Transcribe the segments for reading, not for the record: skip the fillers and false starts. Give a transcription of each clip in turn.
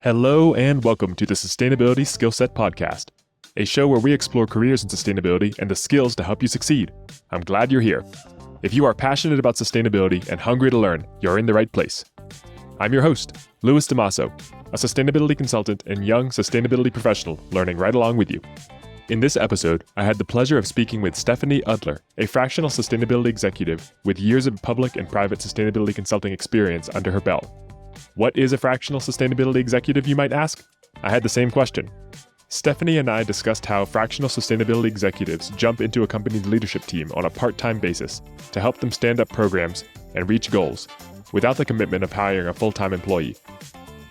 Hello and welcome to the Sustainability Skillset Podcast, a show where we explore careers in sustainability and the skills to help you succeed. I'm glad you're here. If you are passionate about sustainability and hungry to learn, you're in the right place. I'm your host, Louis Damaso, a sustainability consultant and young sustainability professional learning right along with you. In this episode, I had the pleasure of speaking with Stephanie Udler, a fractional sustainability executive with years of public and private sustainability consulting experience under her belt. What is a fractional sustainability executive, you might ask? I had the same question. Stephanie and I discussed how fractional sustainability executives jump into a company's leadership team on a part-time basis to help them stand up programs and reach goals without the commitment of hiring a full-time employee.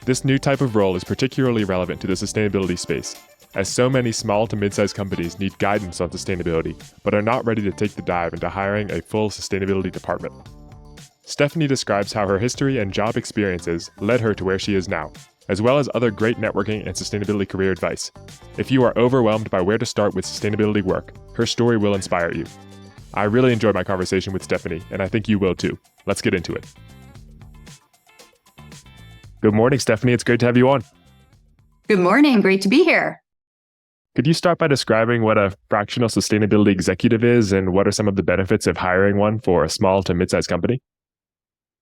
This new type of role is particularly relevant to the sustainability space, as so many small to mid-sized companies need guidance on sustainability, but are not ready to take the dive into hiring a full sustainability department. Stephanie describes how her history and job experiences led her to where she is now, as well as other great networking and sustainability career advice. If you are overwhelmed by where to start with sustainability work, her story will inspire you. I really enjoyed my conversation with Stephanie, and I think you will too. Let's get into it. Good morning, Stephanie. It's great to have you on. Good morning. Great to be here. Could you start by describing what a fractional sustainability executive is and what are some of the benefits of hiring one for a small to mid-sized company?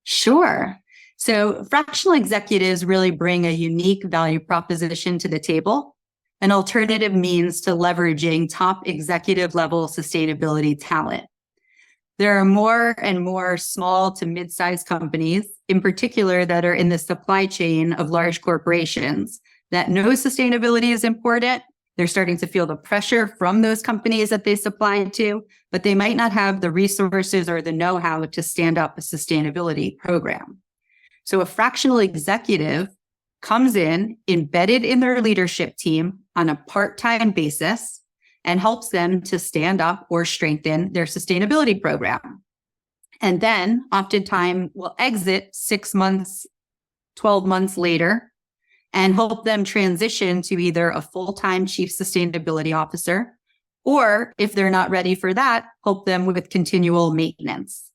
Sure. So fractional executives really bring a unique value proposition to the table, an alternative means to leveraging top executive level sustainability talent. There are more and more small to mid-sized companies, in particular, that are in the supply chain of large corporations that know sustainability is important. They're starting to feel the pressure from those companies that they supply to, but they might not have the resources or the know-how to stand up a sustainability program. So a fractional executive comes in, embedded in their leadership team on a part-time basis, and helps them to stand up or strengthen their sustainability program. And then oftentimes will exit 6 months, 12 months later, and help them transition to either a full-time chief sustainability officer, or if they're not ready for that, help them with continual maintenance.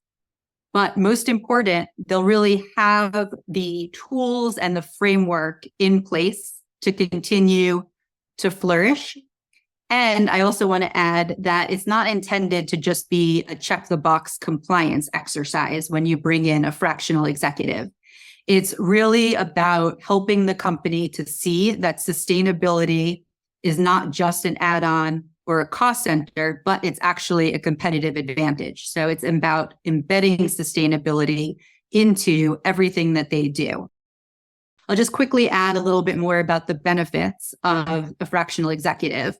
But most important, they'll really have the tools and the framework in place to continue to flourish. And I also want to add that it's not intended to just be a check-the-box compliance exercise when you bring in a fractional executive. It's really about helping the company to see that sustainability is not just an add-on or a cost center, but it's actually a competitive advantage. So it's about embedding sustainability into everything that they do. I'll just quickly add a little bit more about the benefits of a fractional executive.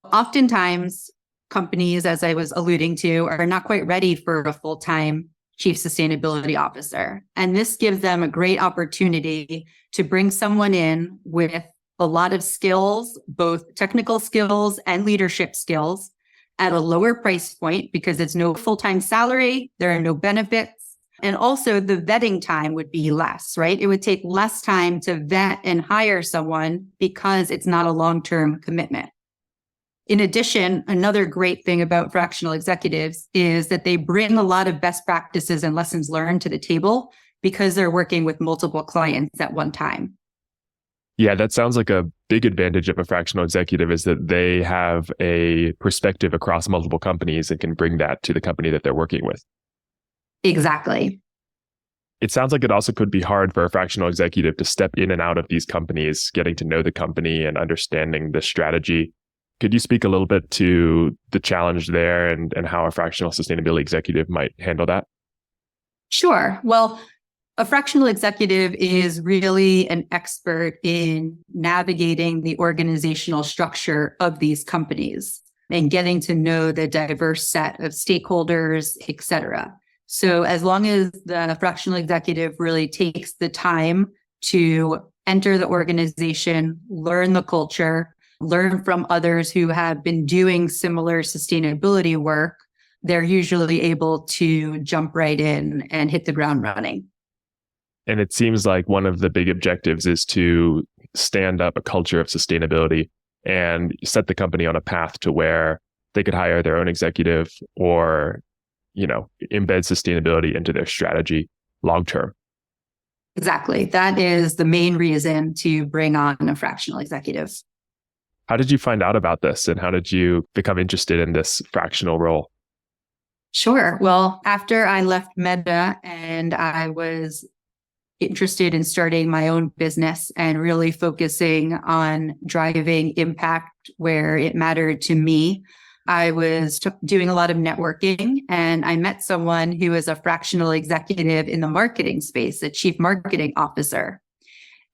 Oftentimes, companies, as I was alluding to, are not quite ready for a full-time chief sustainability officer. And this gives them a great opportunity to bring someone in with a lot of skills, both technical skills and leadership skills, at a lower price point because it's no full-time salary, there are no benefits, and also the vetting time would be less, right? It would take less time to vet and hire someone because it's not a long-term commitment. In addition, another great thing about fractional executives is that they bring a lot of best practices and lessons learned to the table because they're working with multiple clients at one time. Yeah, that sounds like a big advantage of a fractional executive is that they have a perspective across multiple companies and can bring that to the company that they're working with. Exactly. It sounds like it also could be hard for a fractional executive to step in and out of these companies, getting to know the company and understanding the strategy. Could you speak a little bit to the challenge there and how a fractional sustainability executive might handle that? Sure. Well, a fractional executive is really an expert in navigating the organizational structure of these companies and getting to know the diverse set of stakeholders, et cetera. So as long as the fractional executive really takes the time to enter the organization, learn the culture, learn from others who have been doing similar sustainability work, they're usually able to jump right in and hit the ground running. And it seems like one of the big objectives is to stand up a culture of sustainability and set the company on a path to where they could hire their own executive or, embed sustainability into their strategy long term. Exactly. That is the main reason to bring on a fractional executive. How did you find out about this and how did you become interested in this fractional role? Sure. Well, after I left Meta and I was interested in starting my own business and really focusing on driving impact where it mattered to me, I was doing a lot of networking and I met someone who was a fractional executive in the marketing space, a chief marketing officer.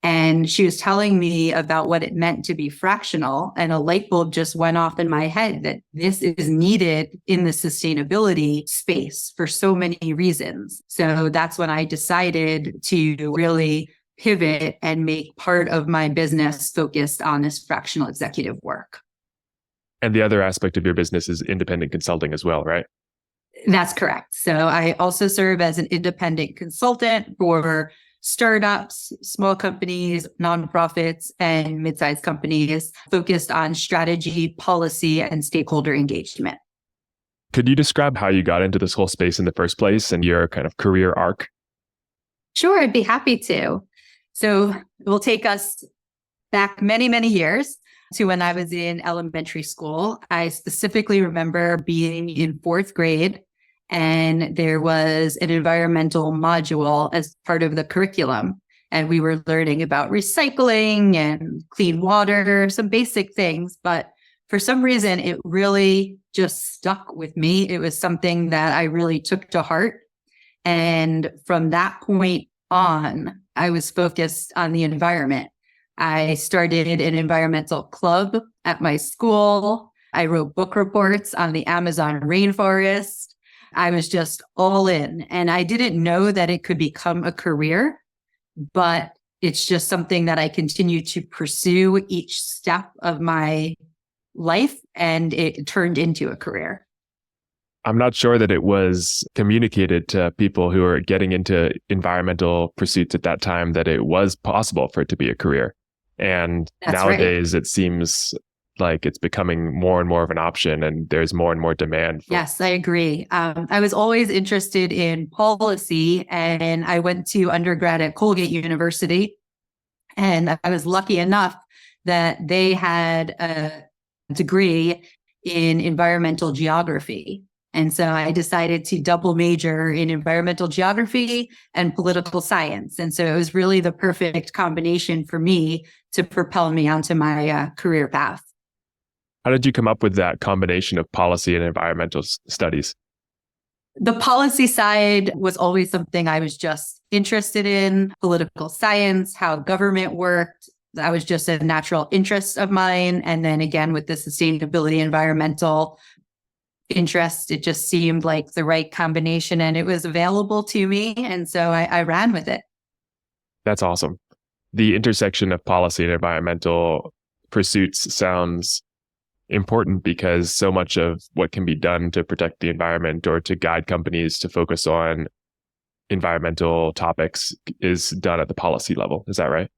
And she was telling me about what it meant to be fractional. And a light bulb just went off in my head that this is needed in the sustainability space for so many reasons. So that's when I decided to really pivot and make part of my business focused on this fractional executive work. And the other aspect of your business is independent consulting as well, right? That's correct. So I also serve as an independent consultant for startups, small companies, nonprofits, and mid-sized companies focused on strategy, policy, and stakeholder engagement. Could you describe how you got into this whole space in the first place and your kind of career arc? Sure, I'd be happy to. So it will take us back many, many years to when I was in elementary school. I specifically remember being in fourth grade and there was an environmental module as part of the curriculum. And we were learning about recycling and clean water, some basic things. But for some reason, it really just stuck with me. It was something that I really took to heart. And from that point on, I was focused on the environment. I started an environmental club at my school. I wrote book reports on the Amazon rainforest. I was just all in, and I didn't know that it could become a career, but it's just something that I continue to pursue each step of my life, and it turned into a career. I'm not sure that it was communicated to people who are getting into environmental pursuits at that time that it was possible for it to be a career. And nowadays, it seems like it's becoming more and more of an option and there's more and more demand. Yes, I agree. I was always interested in policy and I went to undergrad at Colgate University. And I was lucky enough that they had a degree in environmental geography. And so I decided to double major in environmental geography and political science. And so it was really the perfect combination for me to propel me onto my career path. How did you come up with that combination of policy and environmental studies? The policy side was always something I was just interested in, political science, how government worked. That was just a natural interest of mine. And then again, with the sustainability, environmental interest, it just seemed like the right combination and it was available to me. And so I ran with it. That's awesome. The intersection of policy and environmental pursuits sounds important because so much of what can be done to protect the environment or to guide companies to focus on environmental topics is done at the policy level. Is that right?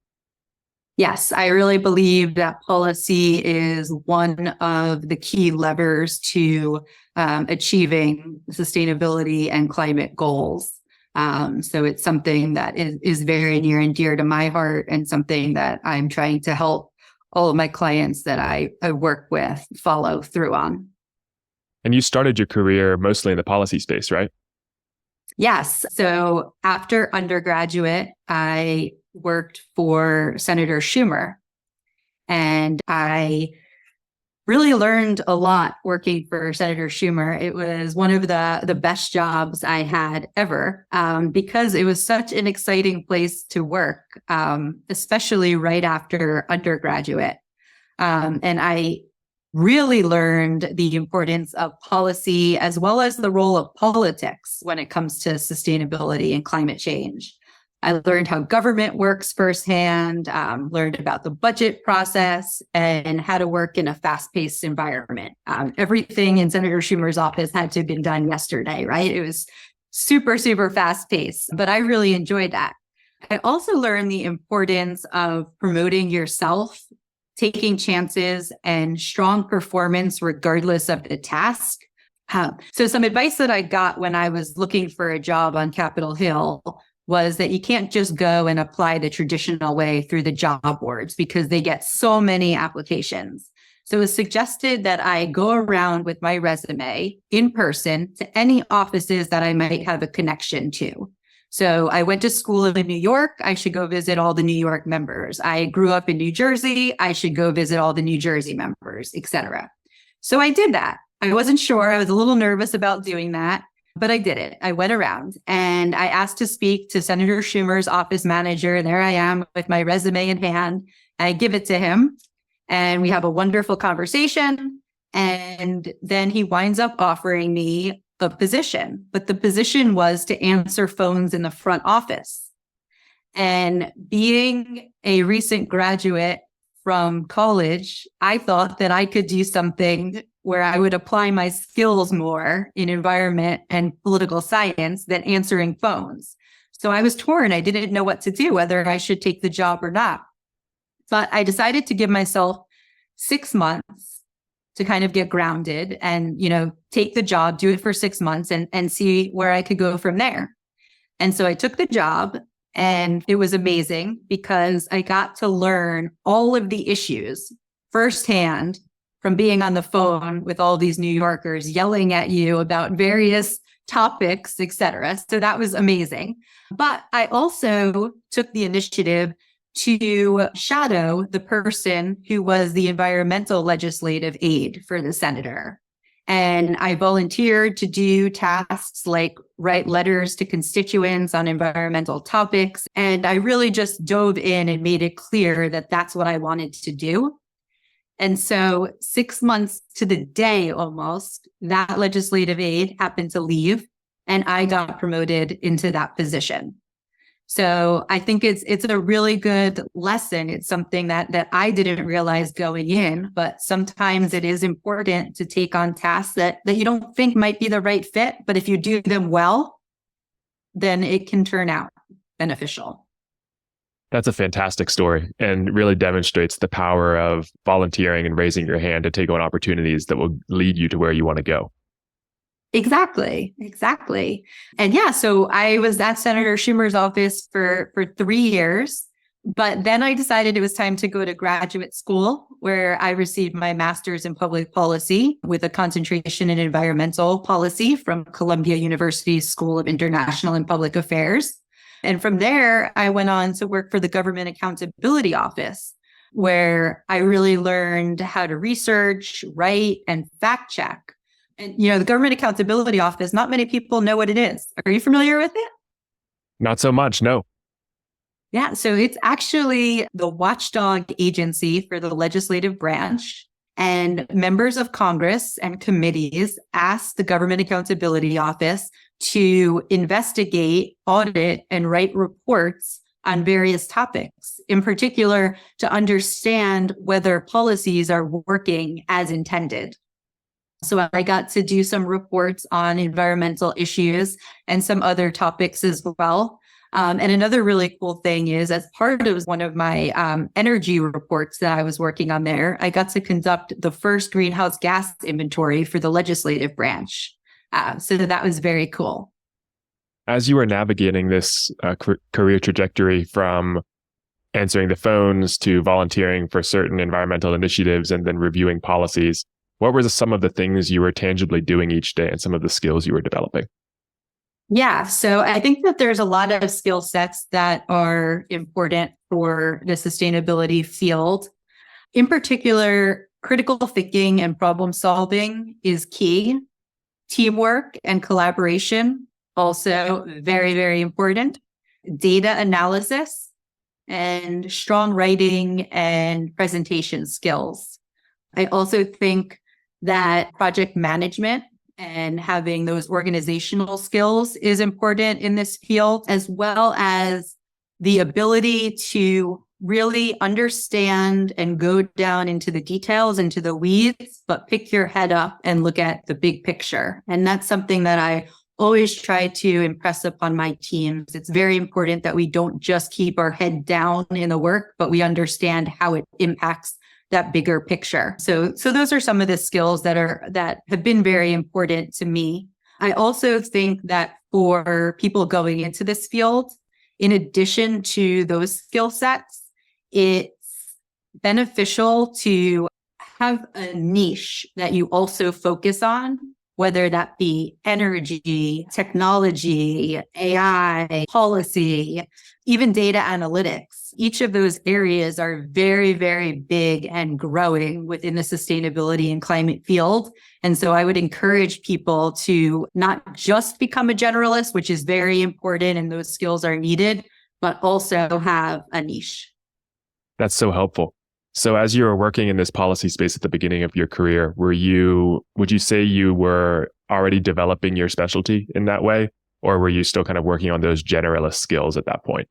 Yes, I really believe that policy is one of the key levers to achieving sustainability and climate goals. So it's something that is very near and dear to my heart and something that I'm trying to help all of my clients that I work with follow through on. And you started your career mostly in the policy space, right? Yes. So after undergraduate, I worked for Senator Schumer, and I really learned a lot working for Senator Schumer. It was one of the best jobs I had ever because it was such an exciting place to work, especially right after undergraduate. And I really learned the importance of policy as well as the role of politics when it comes to sustainability and climate change. I learned how government works firsthand, learned about the budget process and how to work in a fast-paced environment. Everything in Senator Schumer's office had to have been done yesterday, right? It was super, super fast-paced, but I really enjoyed that. I also learned the importance of promoting yourself, taking chances, and strong performance regardless of the task. So some advice that I got when I was looking for a job on Capitol Hill was that you can't just go and apply the traditional way through the job boards because they get so many applications. So it was suggested that I go around with my resume in person to any offices that I might have a connection to. So I went to school in New York. I should go visit all the New York members. I grew up in New Jersey. I should go visit all the New Jersey members, etc. So I did that. I wasn't sure. I was a little nervous about doing that, but I did it. I went around and I asked to speak to Senator Schumer's office manager. And there I am with my resume in hand. I give it to him and we have a wonderful conversation. And then he winds up offering me a position, but the position was to answer phones in the front office. And being a recent graduate from college, I thought that I could do something where I would apply my skills more in environment and political science than answering phones. So I was torn. I didn't know what to do, whether I should take the job or not. But I decided to give myself 6 months to kind of get grounded and, take the job, do it for 6 months and see where I could go from there. And so I took the job and it was amazing because I got to learn all of the issues firsthand from being on the phone with all these New Yorkers yelling at you about various topics, etc. So that was amazing. But I also took the initiative to shadow the person who was the environmental legislative aide for the senator. And I volunteered to do tasks like write letters to constituents on environmental topics. And I really just dove in and made it clear that that's what I wanted to do. And so 6 months to the day almost, that legislative aide happened to leave and I got promoted into that position. So I think it's a really good lesson. It's something that I didn't realize going in, but sometimes it is important to take on tasks that you don't think might be the right fit, but if you do them well, then it can turn out beneficial. That's a fantastic story and really demonstrates the power of volunteering and raising your hand to take on opportunities that will lead you to where you want to go. Exactly. And yeah, so I was at Senator Schumer's office for 3 years, but then I decided it was time to go to graduate school where I received my master's in public policy with a concentration in environmental policy from Columbia University's School of International and Public Affairs. And from there, I went on to work for the Government Accountability Office, where I really learned how to research, write, and fact check. And, the Government Accountability Office, not many people know what it is. Are you familiar with it? Not so much, no. Yeah, so it's actually the watchdog agency for the legislative branch. And members of Congress and committees ask the Government Accountability Office to investigate, audit, and write reports on various topics, in particular to understand whether policies are working as intended. So I got to do some reports on environmental issues and some other topics as well. And another really cool thing is, as part of one of my energy reports that I was working on there, I got to conduct the first greenhouse gas inventory for the legislative branch. So that was very cool. As you were navigating this career trajectory from answering the phones to volunteering for certain environmental initiatives and then reviewing policies, what were some of the things you were tangibly doing each day and some of the skills you were developing? Yeah, so I think that there's a lot of skill sets that are important for the sustainability field. In particular, critical thinking and problem solving is key. Teamwork and collaboration, also very, very important. Data analysis and strong writing and presentation skills. I also think that project management and having those organizational skills is important in this field, as well as the ability to really understand and go down into the details, into the weeds, but pick your head up and look at the big picture. And that's something that I always try to impress upon my teams. It's very important that we don't just keep our head down in the work, but we understand how it impacts that bigger picture. So those are some of the skills that have been very important to me. I also think that for people going into this field, in addition to those skill sets, it's beneficial to have a niche that you also focus on, whether that be energy, technology, AI, policy, even data analytics. Each of those areas are very, very big and growing within the sustainability and climate field. And so I would encourage people to not just become a generalist, which is very important and those skills are needed, but also have a niche. That's so helpful. So as you were working in this policy space at the beginning of your career, would you say you were already developing your specialty in that way? Or were you still kind of working on those generalist skills at that point?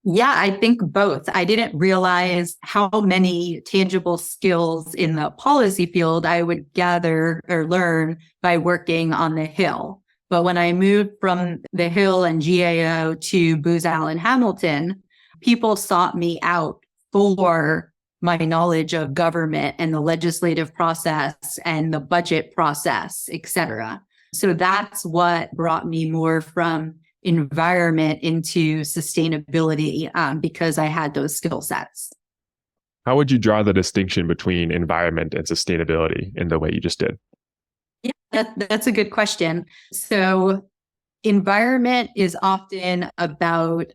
Yeah, I think both. I didn't realize how many tangible skills in the policy field I would gather or learn by working on the Hill. But when I moved from the Hill and GAO to Booz Allen Hamilton, people sought me out for my knowledge of government and the legislative process and the budget process, et cetera. So that's what brought me more from environment into sustainability, because I had those skill sets. How would you draw the distinction between environment and sustainability in the way you just did? Yeah, that's a good question. So environment is often about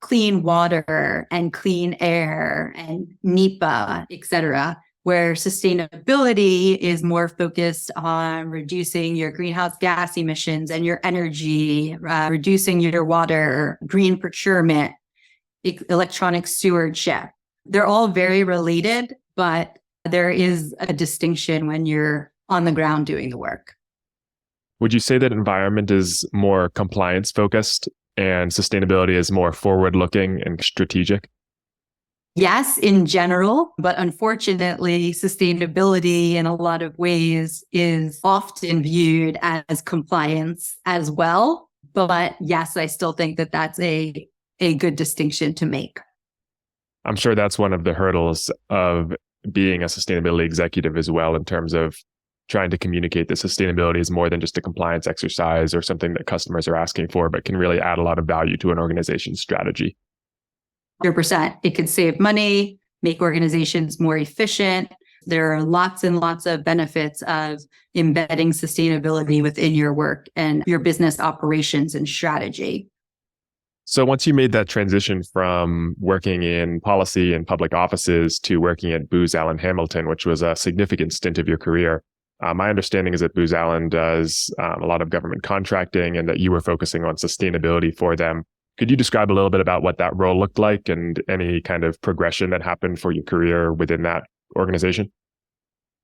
clean water and clean air and NEPA, et cetera, where sustainability is more focused on reducing your greenhouse gas emissions and your energy, reducing your water, green procurement, electronic stewardship. They're all very related, but there is a distinction when you're on the ground doing the work. Would you say that environment is more compliance focused and sustainability is more forward-looking and strategic? Yes, in general, but unfortunately, sustainability in a lot of ways is often viewed as compliance as well. But yes, I still think that that's a good distinction to make. I'm sure that's one of the hurdles of being a sustainability executive as well, in terms of trying to communicate that sustainability is more than just a compliance exercise or something that customers are asking for, but can really add a lot of value to an organization's strategy. 100%. It could save money, make organizations more efficient. There are lots and lots of benefits of embedding sustainability within your work and your business operations and strategy. So once you made that transition from working in policy and public offices to working at Booz Allen Hamilton, which was a significant stint of your career, my understanding is that Booz Allen does a lot of government contracting and that you were focusing on sustainability for them. Could you describe a little bit about what that role looked like and any kind of progression that happened for your career within that organization?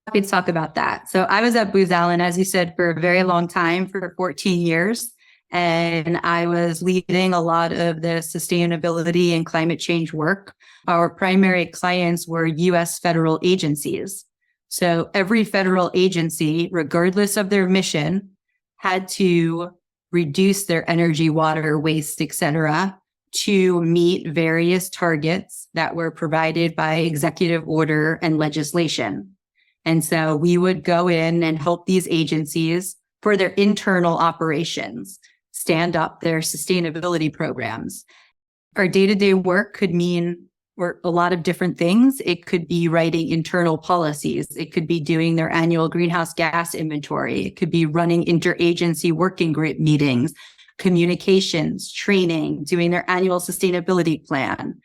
Happy to talk about that. So I was at Booz Allen, as you said, for a very long time, for 14 years. And I was leading a lot of the sustainability and climate change work. Our primary clients were U.S. federal agencies. So every federal agency, regardless of their mission, had to reduce their energy, water, waste, et cetera, to meet various targets that were provided by executive order and legislation. And so we would go in and help these agencies for their internal operations, stand up their sustainability programs. Our day-to-day work could mean a lot of different things. It could be writing internal policies. It could be doing their annual greenhouse gas inventory. It could be running interagency working group meetings, communications, training, doing their annual sustainability plan.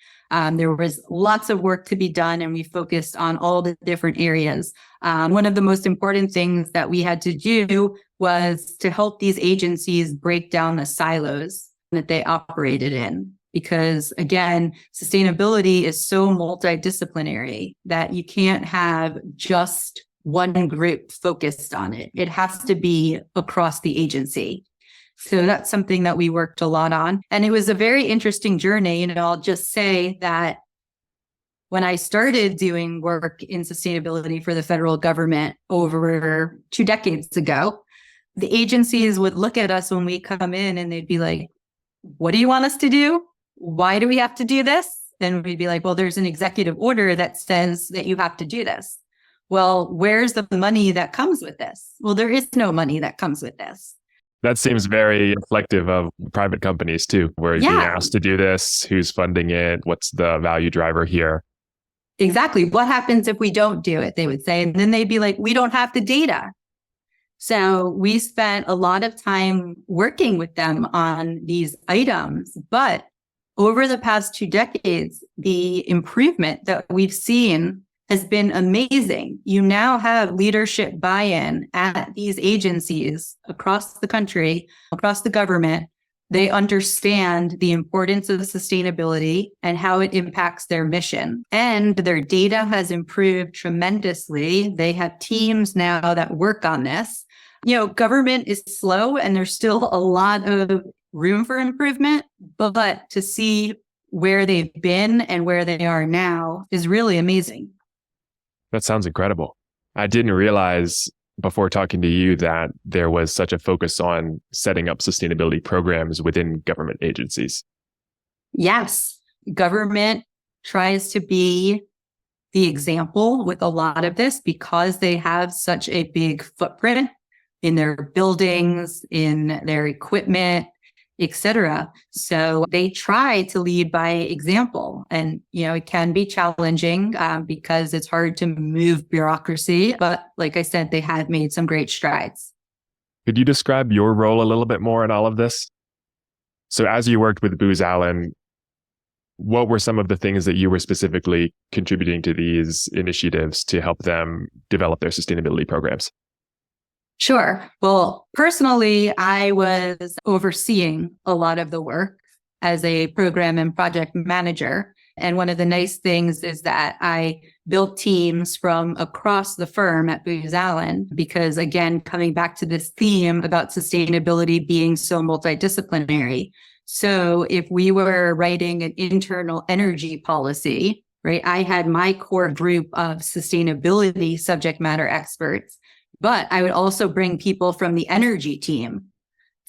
There was lots of work to be done, and we focused on all the different areas. One of the most important things that we had to do was to help these agencies break down the silos that they operated in. Because again, sustainability is so multidisciplinary that you can't have just one group focused on it. It has to be across the agency. So that's something that we worked a lot on. And it was a very interesting journey. And I'll just say that when I started doing work in sustainability for the federal government over 2 decades ago, the agencies would look at us when we come in and they'd be like, "What do you want us to do? Why do we have to do this?" And we'd be like, "Well, there's an executive order that says that you have to do this." "Well, where's the money that comes with this?" "Well, there is no money that comes with this." That seems very reflective of private companies too, where you're being Yeah, asked to do this, who's funding it, what's the value driver here. exactly. What happens if we don't do it? They would say. And then they'd be like, we don't have the data. So we spent a lot of time working with them on these items. But over the past 2 decades, the improvement that we've seen has been amazing. You now have leadership buy-in at these agencies across the country, across the government. They understand the importance of sustainability and how it impacts their mission. And their data has improved tremendously. They have teams now that work on this. Government is slow and there's still a lot of room for improvement, but to see where they've been and where they are now is really amazing. That sounds incredible. I didn't realize before talking to you that there was such a focus on setting up sustainability programs within government agencies. Yes, government tries to be the example with a lot of this because they have such a big footprint in their buildings, in their equipment, etc. So they try to lead by example. And, it can be challenging because it's hard to move bureaucracy. But like I said, they have made some great strides. Could you describe your role a little bit more in all of this? So as you worked with Booz Allen, what were some of the things that you were specifically contributing to these initiatives to help them develop their sustainability programs? Sure. Well, personally, I was overseeing a lot of the work as a program and project manager. And one of the nice things is that I built teams from across the firm at Booz Allen, because again, coming back to this theme about sustainability being so multidisciplinary. So if we were writing an internal energy policy, right, I had my core group of sustainability subject matter experts. But I would also bring people from the energy team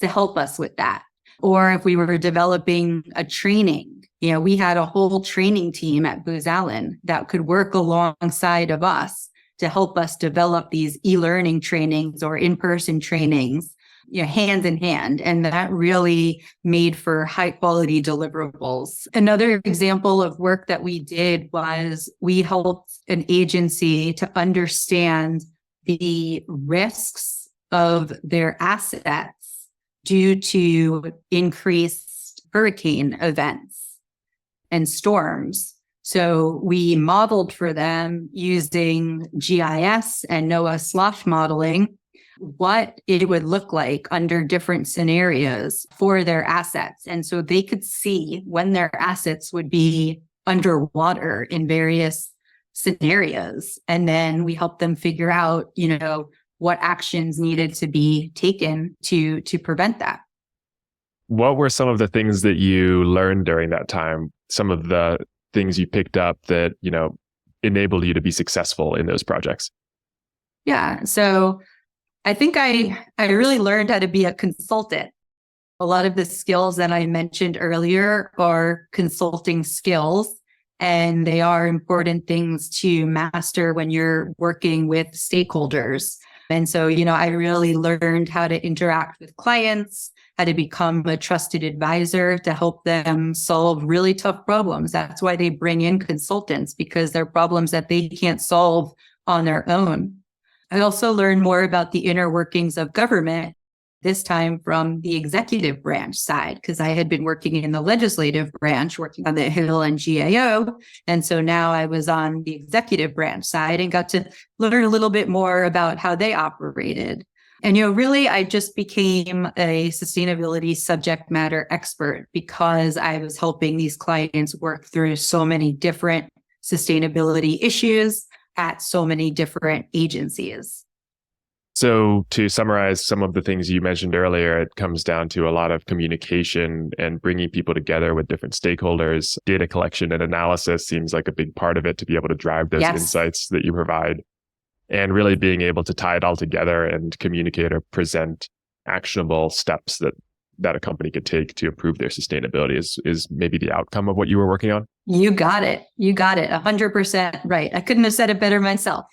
to help us with that. Or if we were developing a training, we had a whole training team at Booz Allen that could work alongside of us to help us develop these e-learning trainings or in-person trainings, hand in hand. And that really made for high quality deliverables. Another example of work that we did was we helped an agency to understand the risks of their assets due to increased hurricane events and storms. So we modeled for them using GIS and NOAA slosh modeling what it would look like under different scenarios for their assets. And so they could see when their assets would be underwater in various scenarios. And then we help them figure out, what actions needed to be taken to prevent that. What were some of the things that you learned during that time? Some of the things you picked up that, enabled you to be successful in those projects? Yeah. So I think I really learned how to be a consultant. A lot of the skills that I mentioned earlier are consulting skills. And they are important things to master when you're working with stakeholders. And so, I really learned how to interact with clients, how to become a trusted advisor to help them solve really tough problems. That's why they bring in consultants, because they're problems that they can't solve on their own. I also learned more about the inner workings of government, this time from the executive branch side, because I had been working in the legislative branch, working on the Hill and GAO. And so now I was on the executive branch side and got to learn a little bit more about how they operated. And, really, I just became a sustainability subject matter expert because I was helping these clients work through so many different sustainability issues at so many different agencies. So to summarize some of the things you mentioned earlier, it comes down to a lot of communication and bringing people together with different stakeholders. Data collection and analysis seems like a big part of it to be able to drive those insights that you provide, and really being able to tie it all together and communicate or present actionable steps that a company could take to improve their sustainability is maybe the outcome of what you were working on. You got it. 100% right. I couldn't have said it better myself.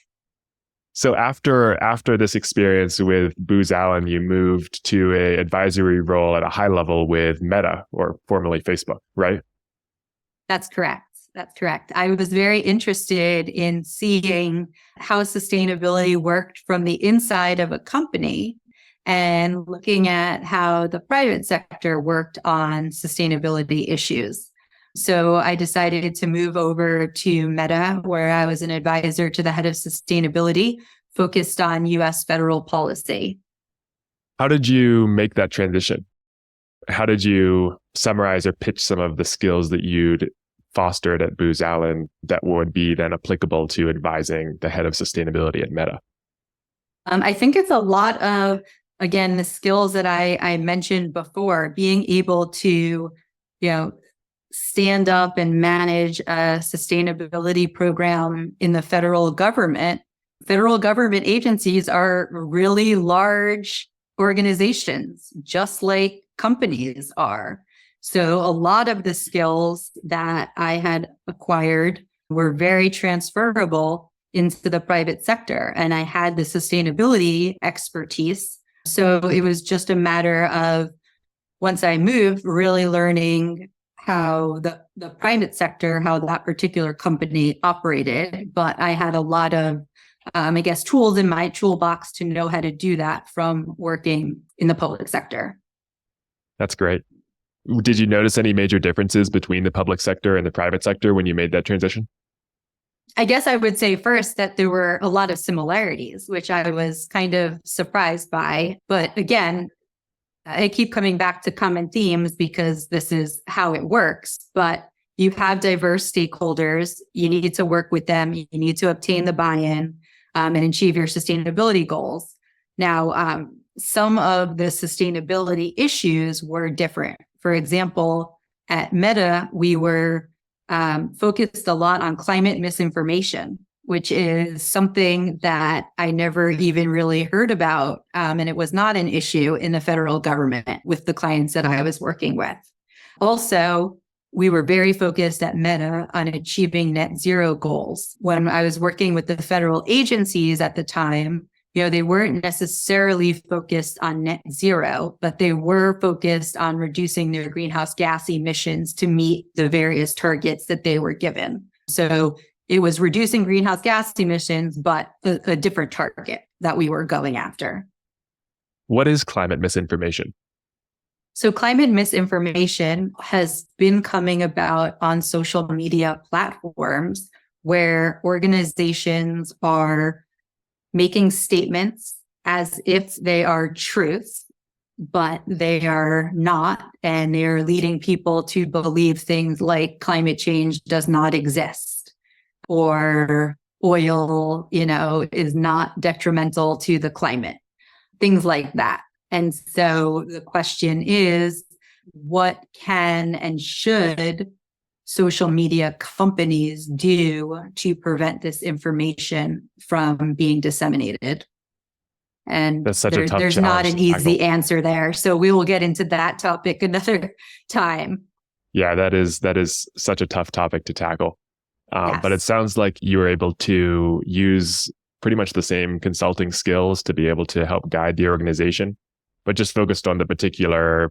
So after this experience with Booz Allen, you moved to a advisory role at a high level with Meta, or formerly Facebook, right? That's correct. That's correct. I was very interested in seeing how sustainability worked from the inside of a company and looking at how the private sector worked on sustainability issues. So I decided to move over to Meta, where I was an advisor to the head of sustainability, focused on US federal policy. How did you make that transition? How did you summarize or pitch some of the skills that you'd fostered at Booz Allen that would be then applicable to advising the head of sustainability at Meta? I think it's a lot of, again, the skills that I mentioned before, being able to, stand up and manage a sustainability program in the federal government. Federal government agencies are really large organizations, just like companies are. So a lot of the skills that I had acquired were very transferable into the private sector, and I had the sustainability expertise. So it was just a matter of, once I moved, really learning how the private sector, how that particular company operated. But I had a lot of, tools in my toolbox to know how to do that from working in the public sector. That's great. Did you notice any major differences between the public sector and the private sector when you made that transition? I guess I would say first that there were a lot of similarities, which I was kind of surprised by. But again, I keep coming back to common themes because this is how it works. But you have diverse stakeholders. You need to work with them. You need to obtain the buy-in and achieve your sustainability goals. Now, some of the sustainability issues were different. For example, at Meta, we were focused a lot on climate misinformation, which is something that I never even really heard about. And it was not an issue in the federal government with the clients that I was working with. Also, we were very focused at Meta on achieving net zero goals. When I was working with the federal agencies at the time, they weren't necessarily focused on net zero, but they were focused on reducing their greenhouse gas emissions to meet the various targets that they were given. So it was reducing greenhouse gas emissions, but a different target that we were going after. What is climate misinformation? So climate misinformation has been coming about on social media platforms where organizations are making statements as if they are truths, but they are not. And they're leading people to believe things like climate change does not exist, or oil, is not detrimental to the climate, things like that. And so the question is, what can and should social media companies do to prevent this information from being disseminated? And That's such a tough there's challenge not an to easy tackle. answer there. So we will get into that topic another time. Yeah, that is such a tough topic to tackle. Yes. But it sounds like you were able to use pretty much the same consulting skills to be able to help guide the organization, but just focused on the particular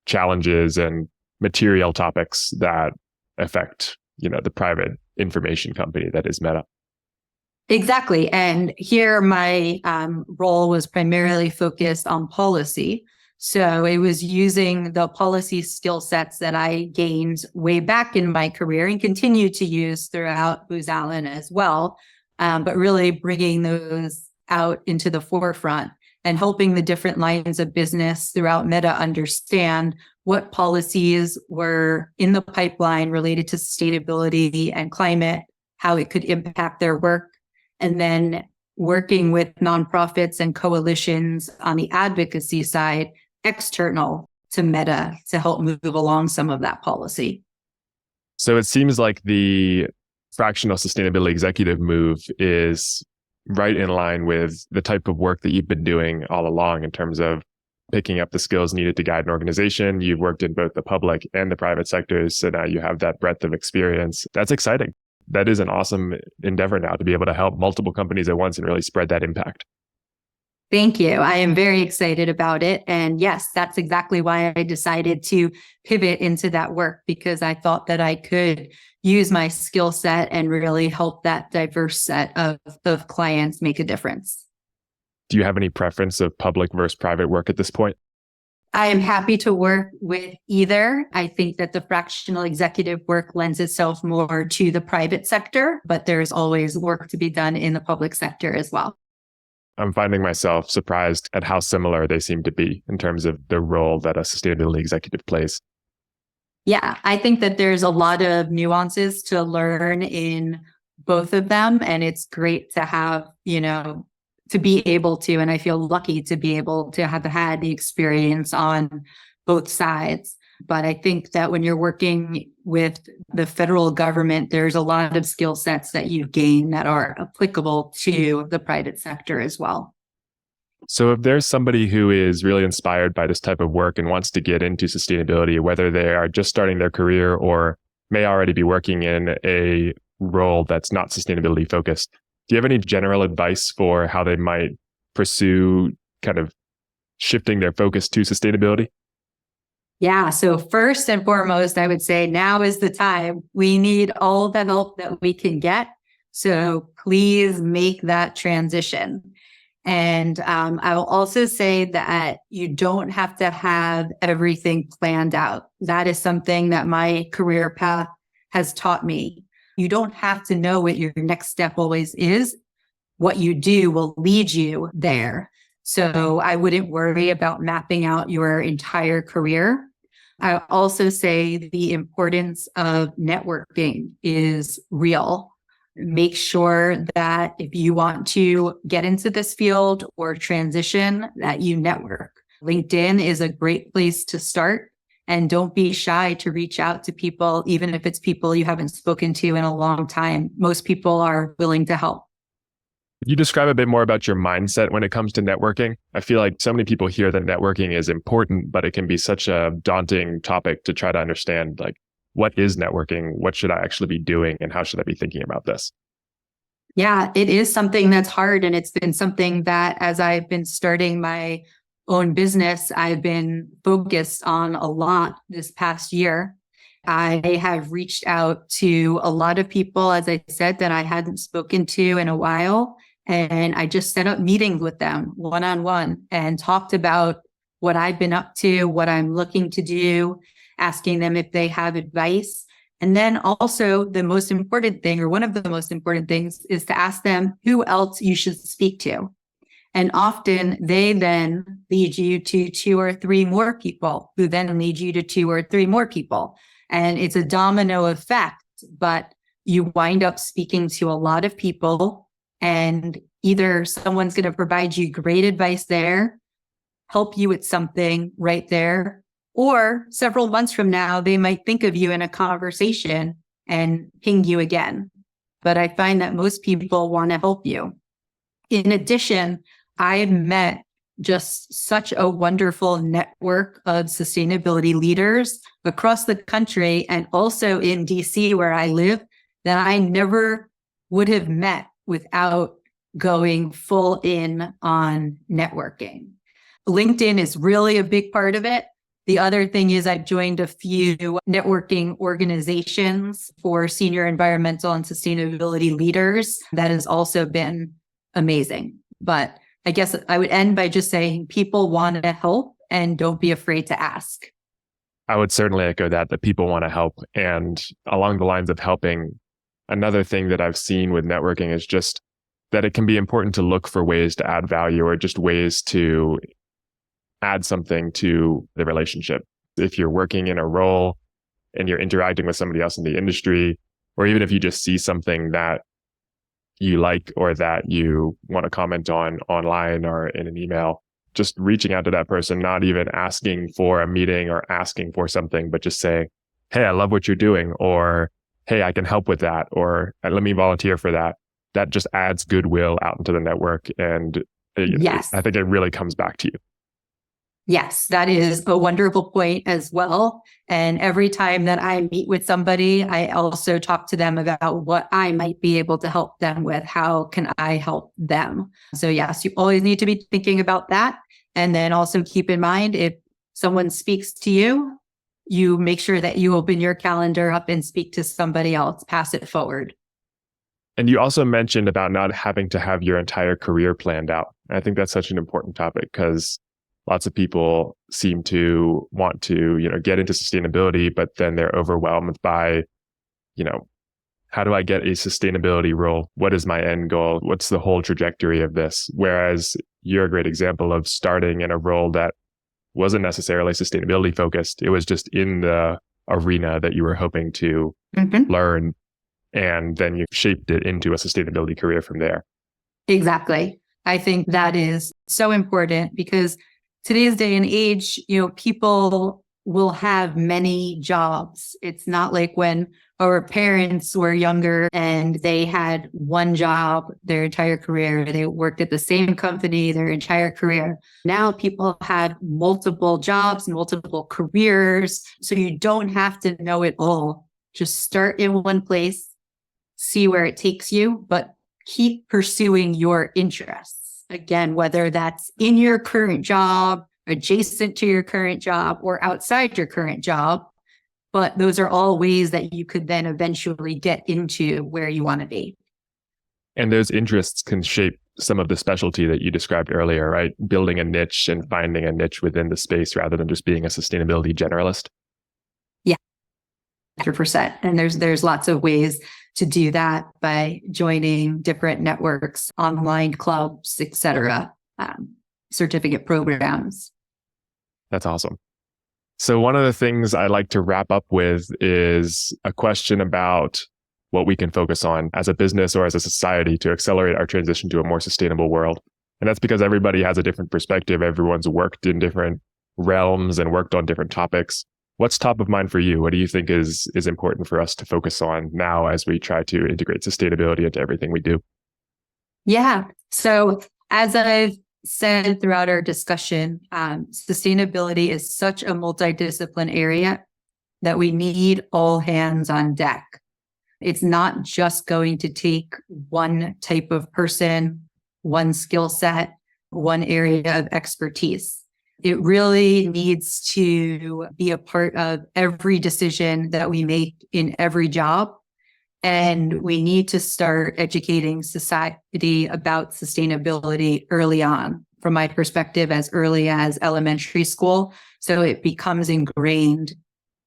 challenges and material topics that affect, the private information company that is Meta. Exactly. And here my role was primarily focused on policy. So it was using the policy skill sets that I gained way back in my career and continue to use throughout Booz Allen as well, but really bringing those out into the forefront and helping the different lines of business throughout Meta understand what policies were in the pipeline related to sustainability and climate, how it could impact their work, and then working with nonprofits and coalitions on the advocacy side, external to Meta, to help move along some of that policy. So it seems like the Fractional Sustainability Executive move is right in line with the type of work that you've been doing all along in terms of picking up the skills needed to guide an organization. You've worked in both the public and the private sectors, so now you have that breadth of experience. That's exciting. that is an awesome endeavor now to be able to help multiple companies at once and really spread that impact. Thank you. I am very excited about it. And yes, that's exactly why I decided to pivot into that work, because I thought that I could use my skill set and really help that diverse set of clients make a difference. Do you have any preference of public versus private work at this point? I am happy to work with either. I think that the fractional executive work lends itself more to the private sector, but there's always work to be done in the public sector as well. I'm finding myself surprised at how similar they seem to be in terms of the role that a sustainability executive plays. Yeah, I think that there's a lot of nuances to learn in both of them. And it's great to have, to be able to, and I feel lucky to be able to have had the experience on both sides. But I think that when you're working with the federal government, there's a lot of skill sets that you gain that are applicable to the private sector as well. So if there's somebody who is really inspired by this type of work and wants to get into sustainability, whether they are just starting their career or may already be working in a role that's not sustainability focused, do you have any general advice for how they might pursue kind of shifting their focus to sustainability? Yeah. So first and foremost, I would say now is the time. We need all the help that we can get. So please make that transition. And I will also say that you don't have to have everything planned out. That is something that my career path has taught me. You don't have to know what your next step always is. What you do will lead you there. So I wouldn't worry about mapping out your entire career. I also say the importance of networking is real. Make sure that if you want to get into this field or transition, that you network. LinkedIn is a great place to start. And don't be shy to reach out to people, even if it's people you haven't spoken to in a long time. Most people are willing to help. Could you describe a bit more about your mindset when it comes to networking? I feel like so many people hear that networking is important, but it can be such a daunting topic to try to understand, like, what is networking? What should I actually be doing? And how should I be thinking about this? Yeah, it is something that's hard. And it's been something that as I've been starting my own business, I've been focused on a lot this past year. I have reached out to a lot of people, as I said, that I hadn't spoken to in a while. And I just set up meetings with them one-on-one and talked about what I've been up to, what I'm looking to do, asking them if they have advice. And then also the most important thing, or one of the most important things, is to ask them who else you should speak to. And often they then lead you to 2 or 3 more people, who then lead you to 2 or 3 more people. And it's a domino effect, but you wind up speaking to a lot of people, and either someone's going to provide you great advice there, help you with something right there, or several months from now, they might think of you in a conversation and ping you again. But I find that most people want to help you. In addition, I've met just such a wonderful network of sustainability leaders across the country and also in DC, where I live, that I never would have met without going full in on networking. LinkedIn is really a big part of it. The other thing is I've joined a few networking organizations for senior environmental and sustainability leaders. That has also been amazing. But I guess I would end by just saying people want to help and don't be afraid to ask. I would certainly echo that people want to help. And along the lines of helping, another thing that I've seen with networking is just that it can be important to look for ways to add value or just ways to add something to the relationship. If you're working in a role and you're interacting with somebody else in the industry, or even if you just see something that you like or that you want to comment on online or in an email, just reaching out to that person, not even asking for a meeting or asking for something, but just saying, hey, I love what you're doing, or hey, I can help with that, or let me volunteer for that. That just adds goodwill out into the network. And Yes. I think it really comes back to you. Yes, that is a wonderful point as well. And every time that I meet with somebody, I also talk to them about what I might be able to help them with. How can I help them? So yes, you always need to be thinking about that. And then also keep in mind, if someone speaks to you, you make sure that you open your calendar up and speak to somebody else, pass it forward. And you also mentioned about not having to have your entire career planned out. I think that's such an important topic because lots of people seem to want to, get into sustainability, but then they're overwhelmed by, how do I get a sustainability role? What is my end goal? What's the whole trajectory of this? Whereas you're a great example of starting in a role that wasn't necessarily sustainability focused. It was just in the arena that you were hoping to learn. And then you shaped it into a sustainability career from there. Exactly. I think that is so important because today's day and age, people will have many jobs. It's not like when our parents were younger and they had one job their entire career. They worked at the same company their entire career. Now people have multiple jobs, multiple careers. So you don't have to know it all. Just start in one place, see where it takes you, but keep pursuing your interests. Again, whether that's in your current job, adjacent to your current job, or outside your current job. But those are all ways that you could then eventually get into where you want to be. And those interests can shape some of the specialty that you described earlier, right? Building a niche and finding a niche within the space rather than just being a sustainability generalist. Yeah, 100%. And there's lots of ways to do that by joining different networks, online clubs, etc., certificate programs. That's awesome. So one of the things I like to wrap up with is a question about what we can focus on as a business or as a society to accelerate our transition to a more sustainable world. And that's because everybody has a different perspective. Everyone's worked in different realms and worked on different topics. What's top of mind for you? What do you think is important for us to focus on now as we try to integrate sustainability into everything we do? Yeah. So as I've said throughout our discussion, sustainability is such a multidisciplinary area that we need all hands on deck. It's not just going to take one type of person, one skill set, one area of expertise. It really needs to be a part of every decision that we make in every job. And we need to start educating society about sustainability early on, from my perspective, as early as elementary school. So it becomes ingrained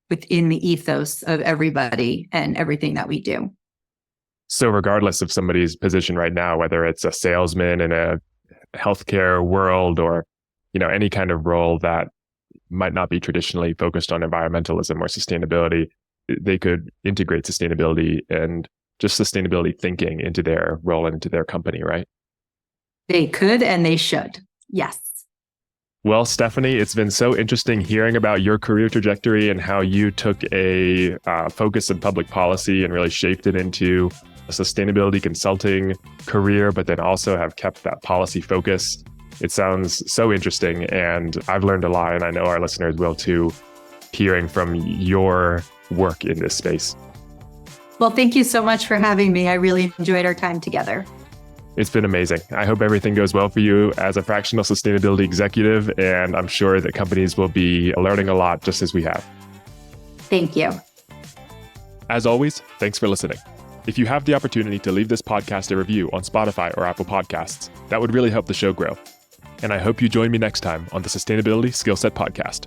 within the ethos of everybody and everything that we do. So regardless of somebody's position right now, whether it's a salesman in a healthcare world or, any kind of role that might not be traditionally focused on environmentalism or sustainability, they could integrate sustainability and just sustainability thinking into their role and into their company, right? They could and they should. Yes. Well, Stephanie, it's been so interesting hearing about your career trajectory and how you took a focus in public policy and really shaped it into a sustainability consulting career, but then also have kept that policy focus. It sounds so interesting, and I've learned a lot, and I know our listeners will too, hearing from your work in this space. Well, thank you so much for having me. I really enjoyed our time together. It's been amazing. I hope everything goes well for you as a fractional sustainability executive, and I'm sure that companies will be learning a lot just as we have. Thank you. As always, thanks for listening. If you have the opportunity to leave this podcast a review on Spotify or Apple Podcasts, that would really help the show grow. And I hope you join me next time on the Sustainability Skillset Podcast.